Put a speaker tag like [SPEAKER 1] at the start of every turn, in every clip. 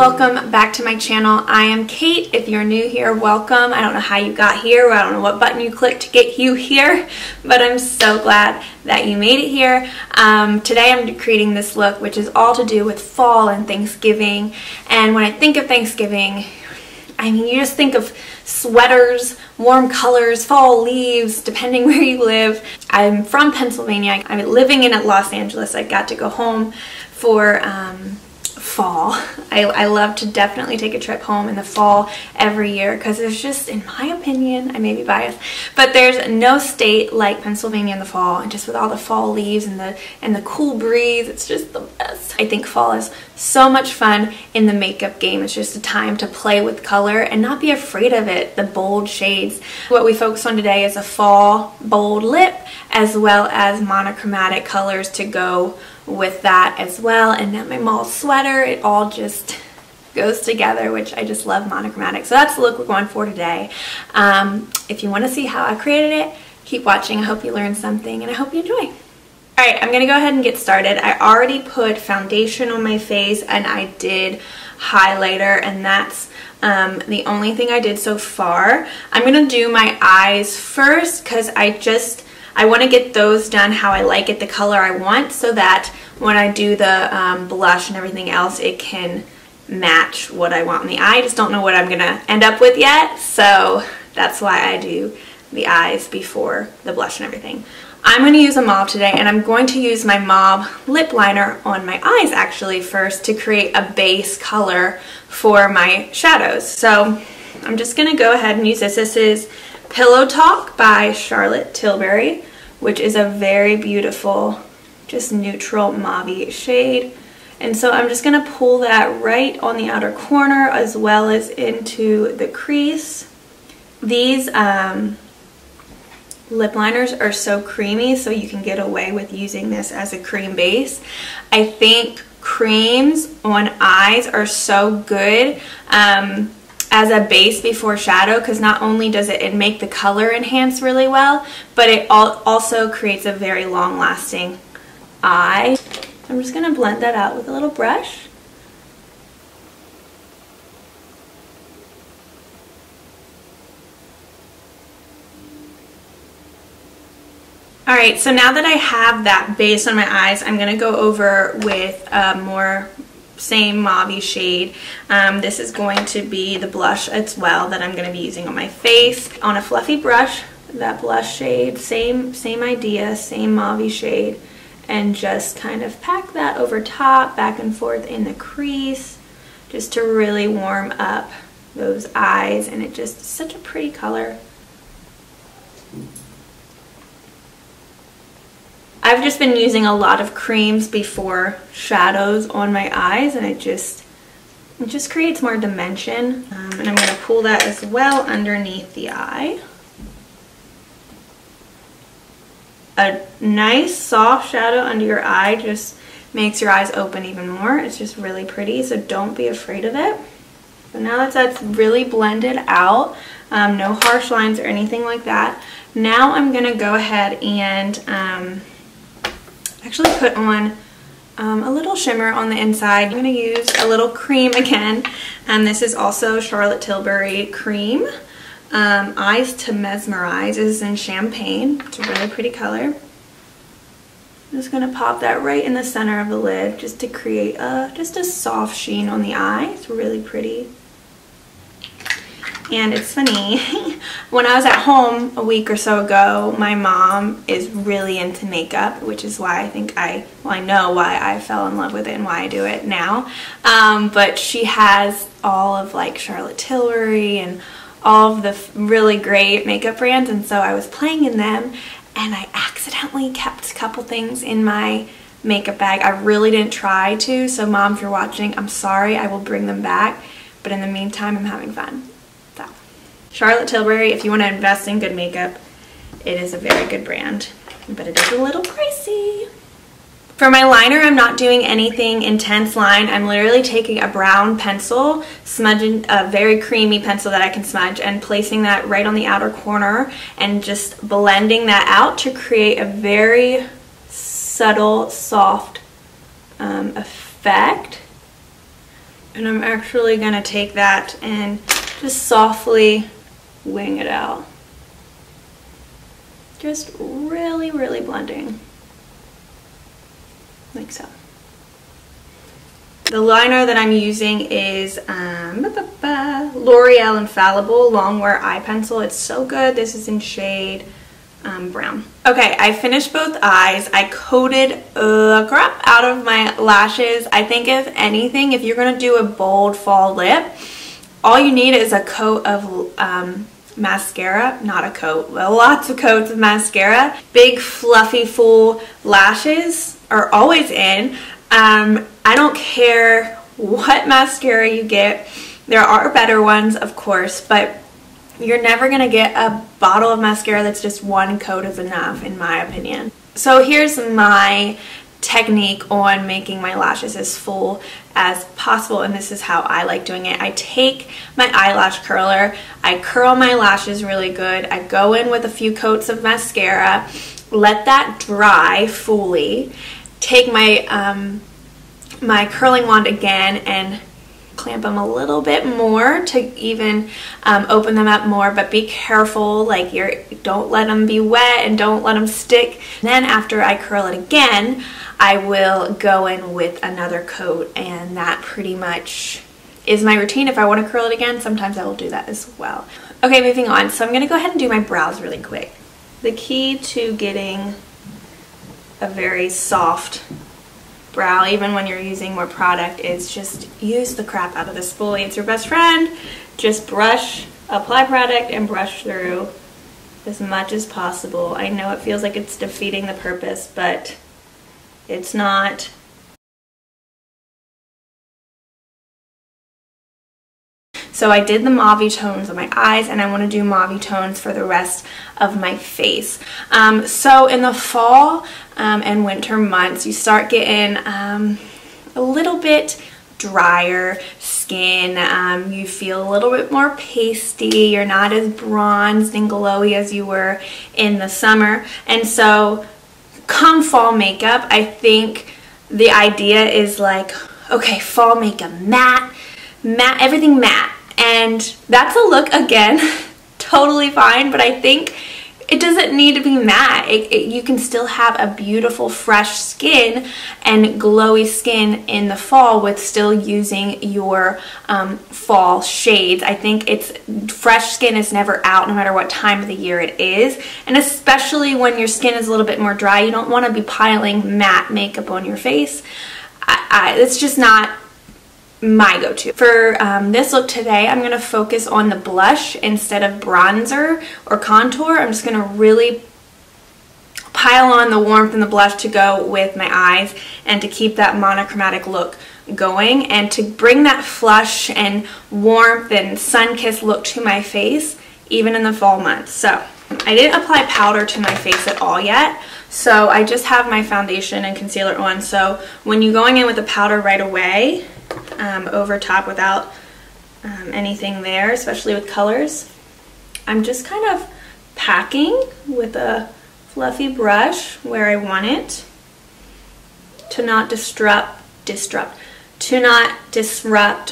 [SPEAKER 1] welcome back to my channel. I am Kate. If you're new here, welcome. I don't know how you got here, or I don't know what button you clicked to get you here, but I'm so glad that you made it here. Today I'm creating this look, which is all to do with fall and Thanksgiving. And when I think of Thanksgiving, I mean, you just think of sweaters, warm colors, fall leaves, depending where you live. I'm from Pennsylvania. I'm living in Los Angeles. I got to go home for fall. I love to definitely take a trip home in the fall every year because there's just, in my opinion, I may be biased, but there's no state like Pennsylvania in the fall, and just with all the fall leaves and the cool breeze, it's just the best. I think fall is so much fun in the makeup game. It's just a time to play with color and not be afraid of it, the bold shades. What we focus on today is a fall bold lip as well as monochromatic colors to go with that as well. And now my Mauve sweater, it all just goes together, which I just love monochromatic. So that's the look we're going for today. If you want to see how I created it, keep watching. I hope you learned something and I hope you enjoy. Alright, I'm going to go ahead and get started. I already put foundation on my face and I did highlighter, and that's the only thing I did so far. I'm going to do my eyes first because I want to get those done how I like it, the color I want, so that when I do the blush and everything else, it can match what I want in the eye. I just don't know what I'm going to end up with yet, so that's why I do the eyes before the blush and everything. I'm going to use a mauve today, and I'm going to use my mauve lip liner on my eyes actually first to create a base color for my shadows. So I'm just going to go ahead and use this. This is Pillow Talk by Charlotte Tilbury, which is a very beautiful, just neutral mauve shade. And so I'm just going to pull that right on the outer corner as well as into the crease. These lip liners are so creamy, so you can get away with using this as a cream base. I think creams on eyes are so good as a base before shadow, because not only does it make the color enhance really well, but it also creates a very long-lasting eye. I'm just going to blend that out with a little brush. Alright, so now that I have that base on my eyes, I'm going to go over with more same mauve shade. This is going to be the blush as well that I'm going to be using on my face. On a fluffy brush, that blush shade, same idea, same mauve shade, and just kind of pack that over top, back and forth in the crease, just to really warm up those eyes, and it just is such a pretty color. I've just been using a lot of creams before shadows on my eyes, and it just creates more dimension. And I'm going to pull that as well underneath the eye. A nice soft shadow under your eye just makes your eyes open even more. It's just really pretty, so don't be afraid of it. So now that that's really blended out, no harsh lines or anything like that, now I'm going to go ahead and actually put on a little shimmer on the inside. I'm going to use a little cream again, and this is also Charlotte Tilbury cream. Eyes to Mesmerize. This is in Champagne. It's a really pretty color. I'm just going to pop that right in the center of the lid just to create just a soft sheen on the eye. It's really pretty. And it's funny, when I was at home a week or so ago, my mom is really into makeup, which is why I think I know why I fell in love with it and why I do it now. But she has all of like Charlotte Tilbury and all of the really great makeup brands, and so I was playing in them, and I accidentally kept a couple things in my makeup bag. I really didn't try to, so Mom, if you're watching, I'm sorry. I will bring them back, but in the meantime, I'm having fun. So, Charlotte Tilbury, if you want to invest in good makeup, it is a very good brand, but it is a little pricey. For my liner, I'm not doing anything intense line. I'm literally taking a brown pencil, smudging a very creamy pencil that I can smudge, and placing that right on the outer corner and just blending that out to create a very subtle, soft effect. And I'm actually going to take that and just softly wing it out. Just really, really blending. Like so. The liner that I'm using is L'Oreal Infallible Longwear Eye Pencil. It's so good. This is in shade brown. Okay, I finished both eyes. I coated the crap out of my lashes. I think if anything, if you're going to do a bold fall lip, all you need is a coat of mascara. Not a coat, but lots of coats of mascara. Big, fluffy, full lashes are always in. I don't care what mascara you get. There are better ones, of course, but you're never going to get a bottle of mascara that's just one coat is enough, in my opinion. So here's my technique on making my lashes as full as possible, and this is how I like doing it. I take my eyelash curler, I curl my lashes really good, I go in with a few coats of mascara, let that dry fully, take my my curling wand again and clamp them a little bit more to even open them up more, but be careful, like don't let them be wet and don't let them stick. And then after I curl it again, I will go in with another coat, and that pretty much is my routine. If I want to curl it again, sometimes I will do that as well. Okay, moving on. So I'm going to go ahead and do my brows really quick. The key to getting a very soft brow, even when you're using more product, is just use the crap out of this spoolie. It's your best friend. Just brush, apply product, and brush through as much as possible. I know it feels like it's defeating the purpose, but it's not. So I did the mauve tones on my eyes, and I want to do mauve tones for the rest of my face. So in the fall and winter months, you start getting a little bit drier skin. You feel a little bit more pasty. You're not as bronzed and glowy as you were in the summer. And so come fall makeup, I think the idea is like, okay, fall makeup, matte, everything matte. And that's a look, again, totally fine, but I think it doesn't need to be matte. You can still have a beautiful fresh skin and glowy skin in the fall with still using your fall shades. I think fresh skin is never out no matter what time of the year it is, and especially when your skin is a little bit more dry, you don't want to be piling matte makeup on your face. It's just not my go-to. For this look today, I'm going to focus on the blush instead of bronzer or contour. I'm just going to really pile on the warmth and the blush to go with my eyes and to keep that monochromatic look going and to bring that flush and warmth and sun-kissed look to my face even in the fall months. So I didn't apply powder to my face at all yet, so I just have my foundation and concealer on. So when you're going in with the powder right away, over top without anything there, especially with colors, I'm just kind of packing with a fluffy brush where I want it to not disrupt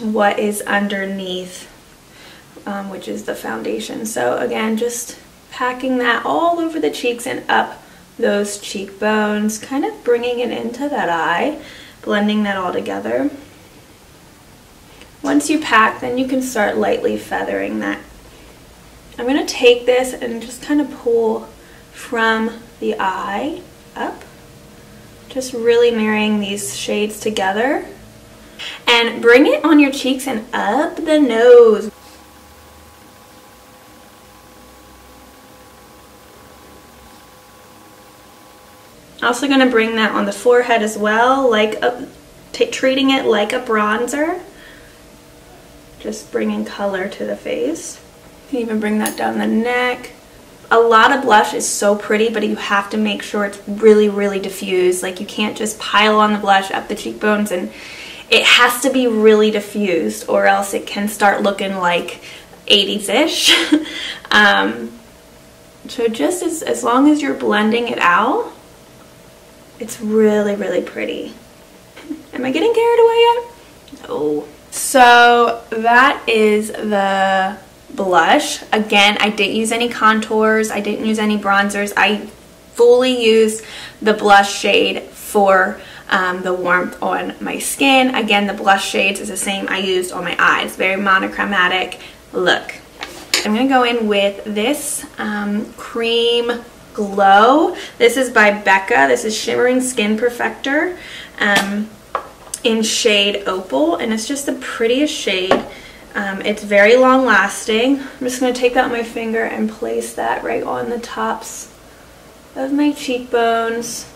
[SPEAKER 1] what is underneath, which is the foundation. So again, just packing that all over the cheeks and up those cheekbones, kind of bringing it into that eye, blending that all together. Once you pack, then you can start lightly feathering that. I'm going to take this and just kind of pull from the eye up, just really marrying these shades together, and bring it on your cheeks and up the nose. Also going to bring that on the forehead as well, like treating it like a bronzer. Just bringing color to the face. You can even bring that down the neck. A lot of blush is so pretty, but you have to make sure it's really, really diffused. Like, you can't just pile on the blush up the cheekbones, and it has to be really diffused or else it can start looking like 80s-ish. So just as long as you're blending it out, it's really, really pretty. Am I getting carried away yet? No. So that is the blush. Again, I didn't use any contours. I didn't use any bronzers. I fully used the blush shade for the warmth on my skin. Again, the blush shades is the same I used on my eyes. Very monochromatic look. I'm going to go in with this Cream Glow. This is by Becca. This is Shimmering Skin Perfector in shade Opal, and it's just the prettiest shade. It's very long lasting. I'm just going to take that on my finger and place that right on the tops of my cheekbones.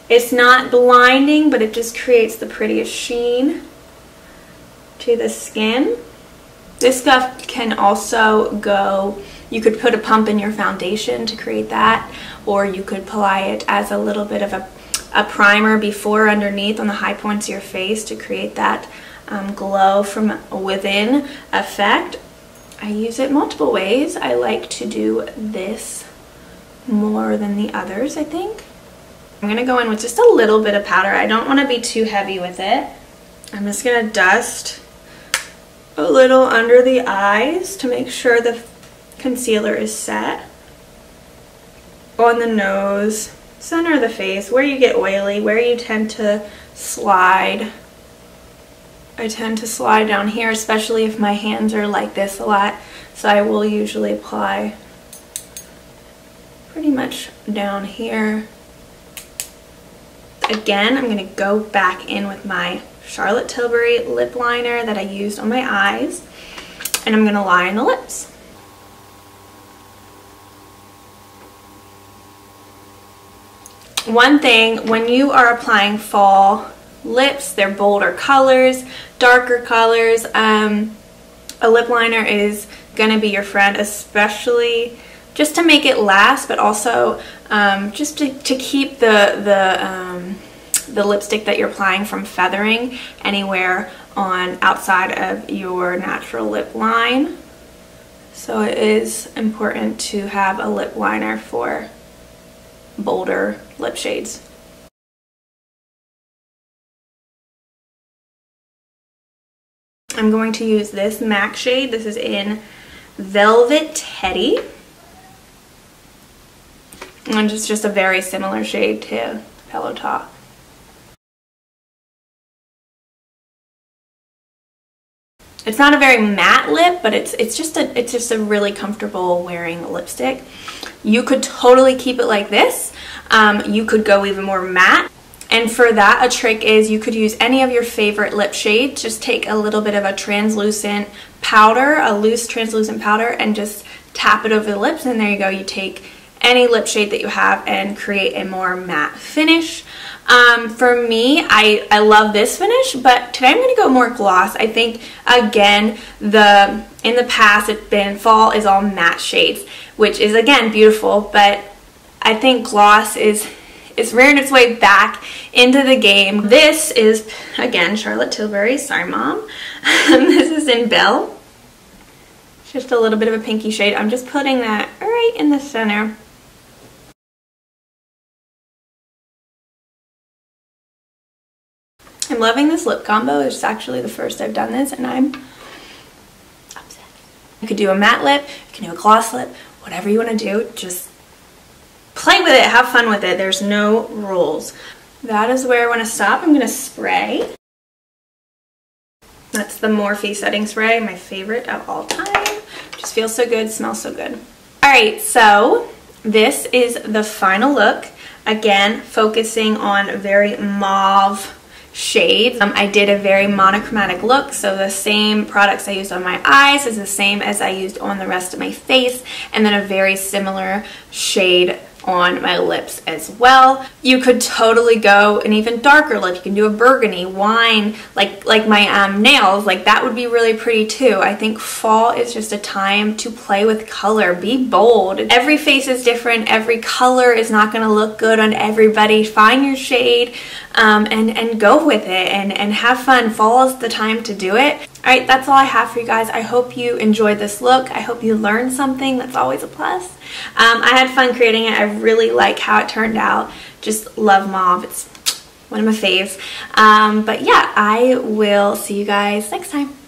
[SPEAKER 1] It's not blinding, but it just creates the prettiest sheen to the skin. This stuff can also go, you could put a pump in your foundation to create that, or you could apply it as a little bit of a primer before or underneath on the high points of your face to create that glow from within effect. I use it multiple ways. I like to do this more than the others, I think. I'm going to go in with just a little bit of powder. I don't want to be too heavy with it. I'm just going to dust a little under the eyes to make sure the concealer is set. On the nose, center of the face, where you get oily, where you tend to slide. I tend to slide down here, especially if my hands are like this a lot. So I will usually apply pretty much down here. Again, I'm going to go back in with my Charlotte Tilbury lip liner that I used on my eyes, and I'm going to line the lips. One thing, when you are applying fall lips, they're bolder colors, darker colors, a lip liner is going to be your friend, especially just to make it last, but also just to keep the lipstick that you're applying from feathering anywhere on outside of your natural lip line. So it is important to have a lip liner for bolder lip shades. I'm going to use this MAC shade. This is in Velvet Teddy. And it's just a very similar shade to Pillow Talk. It's not a very matte lip, but it's just a really comfortable wearing lipstick. You could totally keep it like this. You could go even more matte. And for that, a trick is you could use any of your favorite lip shades. Just take a little bit of a translucent powder, a loose translucent powder, and just tap it over the lips, and there you go. You take any lip shade that you have and create a more matte finish. For me, I love this finish, but today I'm going to go more gloss. I think, again, in the past it's been fall is all matte shades, which is, again, beautiful, but I think gloss is rearing its way back into the game. This is, again, Charlotte Tilbury. Sorry, Mom. This is in Belle. Just a little bit of a pinky shade. I'm just putting that right in the center. I'm loving this lip combo. It's actually the first I've done this, and I'm upset. You could do a matte lip, you can do a gloss lip, whatever you want to do. Just play with it, have fun with it. There's no rules. That is where I want to stop. I'm going to spray. That's the Morphe setting spray, my favorite of all time. Just feels so good, smells so good. Alright, so this is the final look. Again, focusing on very mauve shades. I did a very monochromatic look, so the same products I used on my eyes is the same as I used on the rest of my face, and then a very similar shade on my lips as well. You could totally go an even darker lip. You can do a burgundy, wine, like my nails. Like that would be really pretty too. I think fall is just a time to play with color. Be bold. Every face is different. Every color is not going to look good on everybody. Find your shade and go with it and have fun. Fall is the time to do it. Alright, that's all I have for you guys. I hope you enjoyed this look. I hope you learned something. That's always a plus. I had fun creating it. I really like how it turned out. Just love mauve. It's one of my faves. But yeah, I will see you guys next time.